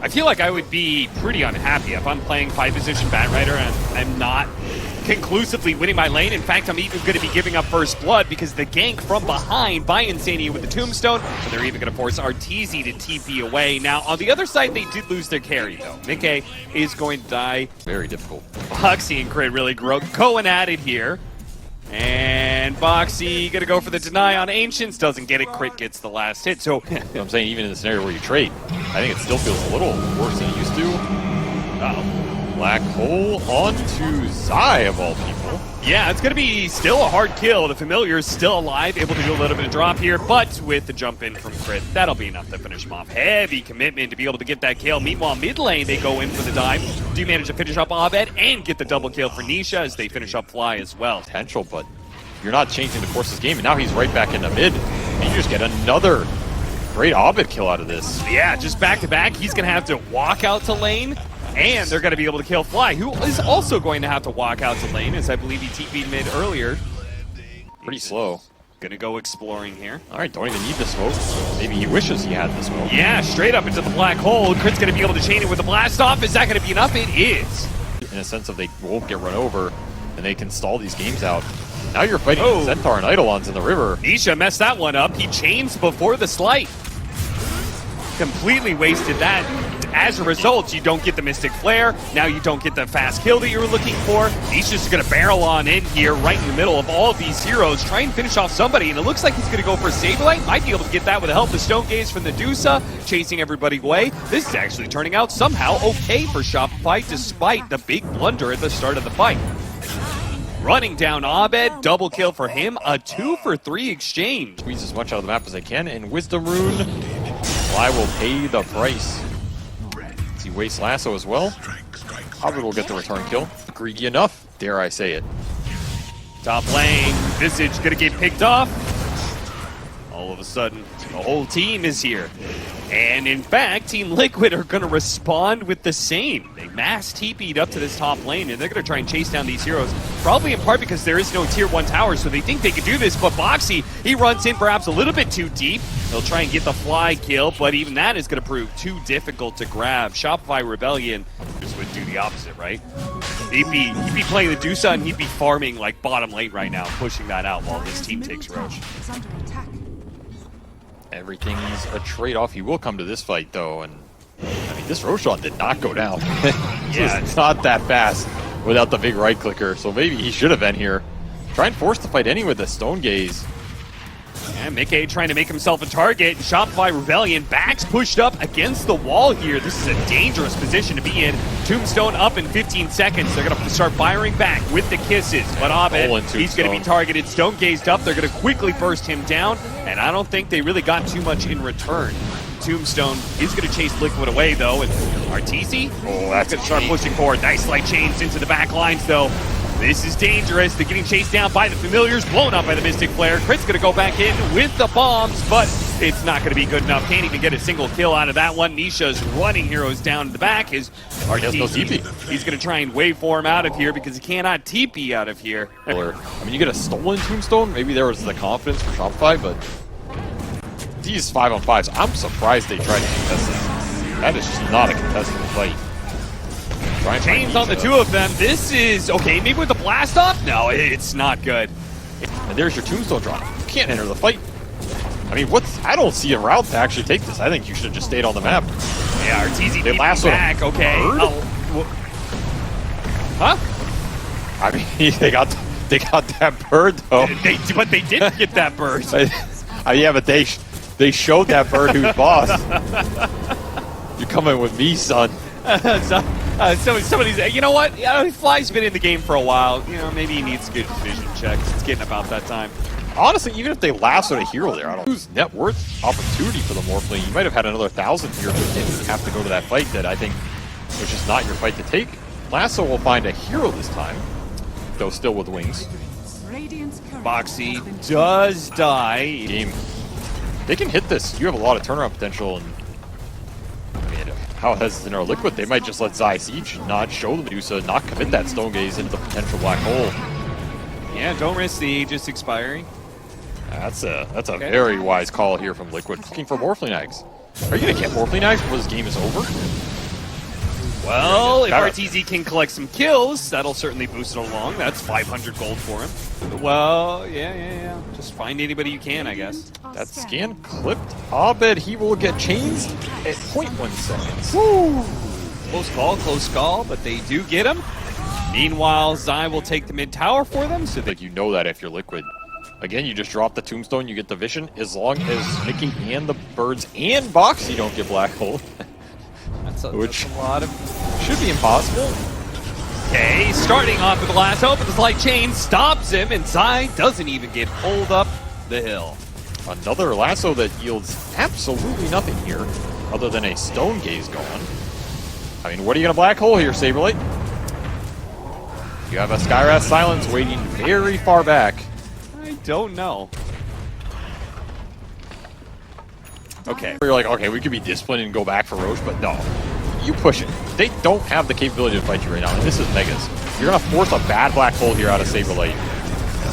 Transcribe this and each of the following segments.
I feel like I would be pretty unhappy if I'm playing 5-position Batrider and I'm not conclusively winning my lane. In fact, I'm even going to be giving up first blood because the gank from behind by Insania with the Tombstone, and they're even going to force Arteezy to TP away. Now, on the other side, they did lose their carry, though. Mickey is going to die. Very difficult. Boxy and Crit really going at it here. And Boxy gonna go for the deny on Ancients, doesn't get it, Crit gets the last hit. So you know what I'm saying, even in the scenario where you trade, I think it still feels a little worse than it used to. Uh-oh. Black hole onto Zai of all people. Yeah, it's gonna be still a hard kill. The Familiar is still alive, able to do a little bit of drop here, but with the jump in from Crit, that'll be enough to finish him off. Heavy commitment to be able to get that kill. Meanwhile, mid lane, they go in for the dive. Do manage to finish up Abed and get the double kill for Nisha as they finish up Fly as well. Potential, but you're not changing the course of this game, and now he's right back in the mid, and you just get another great Abed kill out of this. Yeah, just back to back, he's gonna have to walk out to lane, and they're going to be able to kill Fly, who is also going to have to walk out to lane, as I believe he TP'd mid earlier. Pretty slow. Gonna go exploring here. All right, don't even need the smoke. Maybe he wishes he had the smoke. Yeah, straight up into the black hole. Crit's going to be able to chain it with a blast off. Is that going to be enough? It is. In a sense of they won't get run over, and they can stall these games out. Now you're fighting Centaur and Eidolons in the river. Nisha messed that one up. He chains before the slight. Completely wasted that. As a result, you don't get the Mystic Flare. Now you don't get the fast kill that you were looking for. He's just going to barrel on in here right in the middle of all of these heroes, try and finish off somebody, and it looks like he's going to go for a Saberlight. Might be able to get that with the help of Stone Gaze from the Dusa, chasing everybody away. This is actually turning out somehow okay for Shopify, despite the big blunder at the start of the fight. Running down Abed, double kill for him, a 2-for-3 exchange. Squeeze as much out of the map as they can, and Wisdom Rune, Fly will pay the price. He wastes Lasso as well. Abed will get the return kill. Greedy enough, dare I say it. Top lane, Visage gonna get picked off. All of a sudden, the whole team is here. And in fact, Team Liquid are gonna respond with the same. They mass TP'd up to this top lane, and they're gonna try and chase down these heroes. Probably in part because there is no tier 1 tower, so they think they can do this, but Boxy, he runs in perhaps a little bit too deep. He'll try and get the Fly kill, but even that is gonna prove too difficult to grab. Shopify Rebellion just would do the opposite, right? He'd be playing the Dusa, and he'd be farming like bottom lane right now, pushing that out while this team takes Roche. Everything's a trade-off. He will come to this fight, though, and I mean, this Roshan did not go down. Yeah, it's not that fast without the big right clicker, so maybe he should have been here. Try and force the fight anyway with the Stone Gaze. And Mickey trying to make himself a target. Shopify Rebellion, backs pushed up against the wall here. This is a dangerous position to be in. Tombstone up in 15 seconds. They're going to start firing back with the kisses. But Abed, he's going to be targeted. Stone gazed up. They're going to quickly burst him down. And I don't think they really got too much in return. Tombstone is going to chase Liquid away, though. And Arteezy? Oh, that's going to start pushing forward. Nice light chains into the back lines, though. This is dangerous. They're getting chased down by the Familiars, blown up by the Mystic Flare. Crit's going to go back in with the bombs, but it's not going to be good enough. Can't even get a single kill out of that one. Nisha's running heroes down in the back. His Arteezy, he's going to try and waveform out of here because he cannot TP out of here. I mean, you get a stolen Tombstone. Maybe there was the confidence for Shopify, but these 5-on-5s, I'm surprised they tried to contest this. That is just not a contestable fight. Chains on the two of them. This is okay. Maybe with the blast off? No, it's not good. And there's your Tombstone drop. You can't enter the fight. I mean, I don't see a route to actually take this. I think you should have just stayed on the map. Yeah, Arteezy they last back. Okay. Huh? I mean, they got that bird though. But they didn't get that bird. Yeah, but they showed that bird who's boss. You're coming with me, son. So somebody's, you know what? Fly's been in the game for a while. You know, maybe he needs good vision checks. It's getting about that time. Honestly, even if they lassoed a hero there, I don't lose net worth opportunity for the Morphling. You might have had another 1,000 here, but didn't have to go to that fight that I think was just not your fight to take. Lasso will find a hero this time, though still with wings. Boxy does die. Game. They can hit this. You have a lot of turnaround potential, and how hesitant are Liquid? They might just let Zai Siege not show the Medusa, not commit that Stone Gaze into the potential black hole. Yeah, don't risk the Aegis expiring. That's a very wise call here from Liquid. Looking for Morphling eggs. Are you going to get Morphling Knives before this game is over? Well, if Gotta- RTZ can collect some kills, that'll certainly boost it along. That's 500 gold for him. Well, yeah. Just find anybody you can, I guess. That scan clipped. Abed, he will get chains at 0.1 seconds. Woo! Close call, but they do get him. Meanwhile, Zai will take the mid tower for them, so Like, you know that if you're Liquid. Again, you just drop the Tombstone, you get the Vision. As long as Mickey and the Birds and Boxy don't get Black Hole. that's a Which lot of... should be impossible. Okay, starting off with the lasso, but the slight chain stops him, and Zai doesn't even get pulled up the hill. Another lasso that yields absolutely nothing here, other than a Stone Gaze gone. I mean, what are you going to Black Hole here, Saberlight? You have a Skywrath Silence waiting very far back. I don't know. Okay. You're like, okay, we could be disciplined and go back for Roche, but no. You push it. They don't have the capability to fight you right now, and this is Megas. You're going to force a bad Black Hole here out of Saberlight.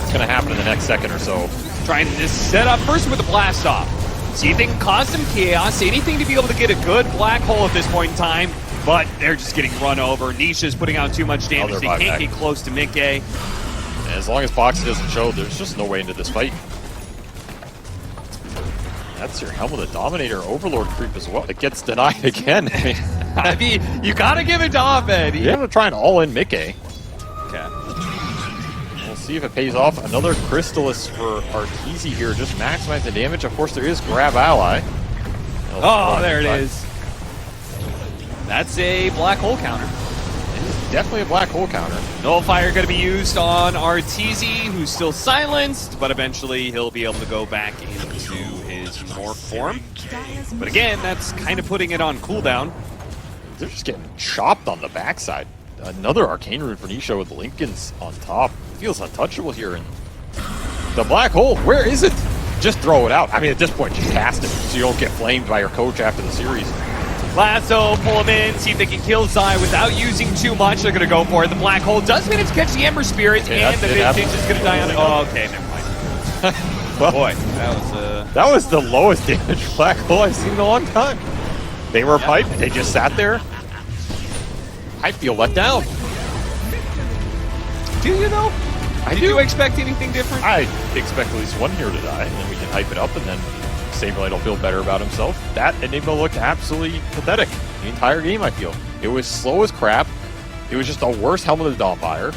It's going to happen in the next second or so. Trying to just set up first with a blast off. See if they can cause some chaos, anything to be able to get a good Black Hole at this point in time, but they're just getting run over. Nisha's putting out too much damage. Other They can't buyback. get close to Mickey. And as long as Boxy doesn't show, there's just no way into this fight. That's your Helm of the Dominator Overlord creep as well. It gets denied again. I mean, you gotta give it to Abed. You're going to try and all-in Mickey. Okay. We'll see if it pays off. Another Crystallis for Arteezy here, just maximize the damage. Of course, there is Grab Ally. Oh, there it is. That's a Black Hole counter. It is definitely a Black Hole counter. Nullifier going to be used on Arteezy, who's still silenced, but eventually he'll be able to go back into his morph form. But again, that's kind of putting it on cooldown. They're just getting chopped on the backside. Another Arcane Rune for Nisha with Lincoln's on top. Feels untouchable here. And the Black Hole, where is it? Just throw it out. I mean, at this point, just cast it so you don't get flamed by your coach after the series. Lasso, pull him in, see if they can kill Zai without using too much. They're going to go for it. The Black Hole does manage to catch the Ember Spirit, and the Vintage is going to die on it. Oh, okay, never mind. Well, Boy, that was the lowest damage Black Hole I've seen in a long time. They were piped. They just sat there. I feel let down. Do you though? Did you expect anything different? I expect at least one here to die, and then we can hype it up, and then Saberlight will feel better about himself. That Enigma looked absolutely pathetic the entire game, I feel. It was slow as crap. It was just the worst Helm of the Dawnfire.